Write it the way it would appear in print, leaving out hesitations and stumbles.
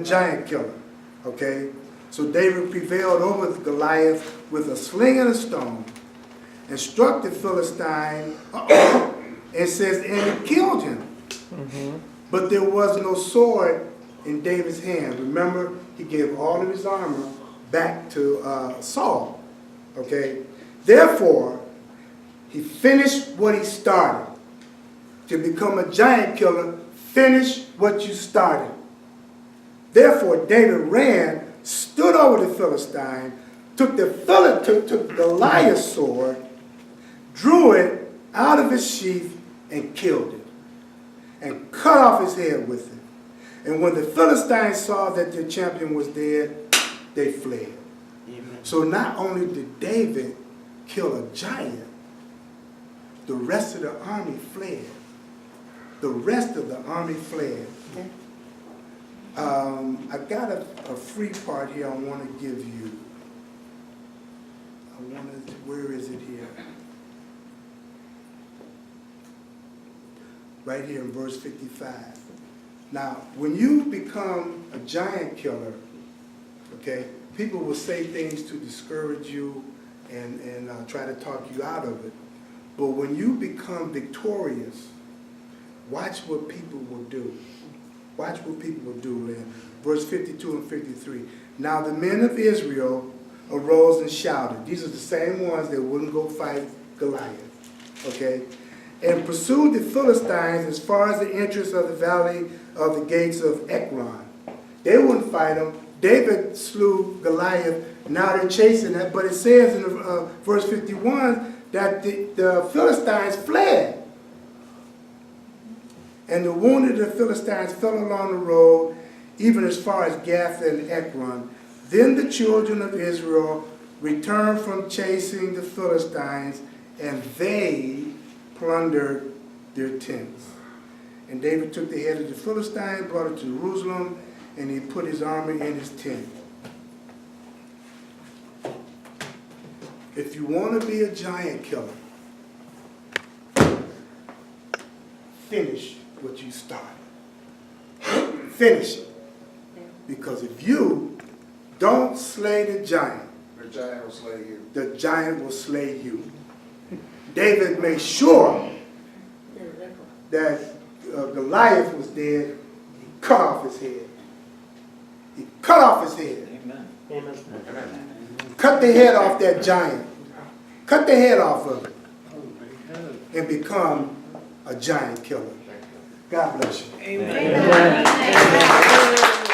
a giant killer. Okay? So David prevailed over Goliath with a sling and a stone, and struck the Philistine, and says, and he killed him. But there was no sword in David's hand. Remember, he gave all of his armor back to Saul. Okay? Therefore, he finished what he started. To become a giant killer, finish what you started. Therefore, David ran, stood over the Philistine, took Goliath's sword, drew it out of his sheath, and killed it, and cut off his head with it. And when the Philistines saw that their champion was dead, they fled. Amen. So not only did David kill a giant, the rest of the army fled. The rest of the army fled. I got a free part here I want to give you. Where is it here? Right here in verse 55. Now, when you become a giant killer, okay, people will say things to discourage you and try to talk you out of it. But when you become victorious, watch what people will do. Watch what people will do, Lynn. Verse 52 and 53. Now the men of Israel arose and shouted. These are the same ones that wouldn't go fight Goliath. Okay? And pursued the Philistines as far as the entrance of the valley of the gates of Ekron. They wouldn't fight them. David slew Goliath. Now they're chasing that. But it says in verse 51 that the Philistines fled. And the wounded of the Philistines fell along the road, even as far as Gath and Ekron. Then the children of Israel returned from chasing the Philistines, and they plundered their tents. And David took the head of the Philistine, brought it to Jerusalem, and he put his armor in his tent. If you want to be a giant killer, finish what you started. Finish it. Because if you don't slay the giant will slay you. The giant will slay you. David made sure that Goliath was dead. He cut off his head. He cut off his head. Amen. Amen. Cut the head off that giant. Cut the head off of it. And become a giant killer. God bless you. Amen. Amen. Amen.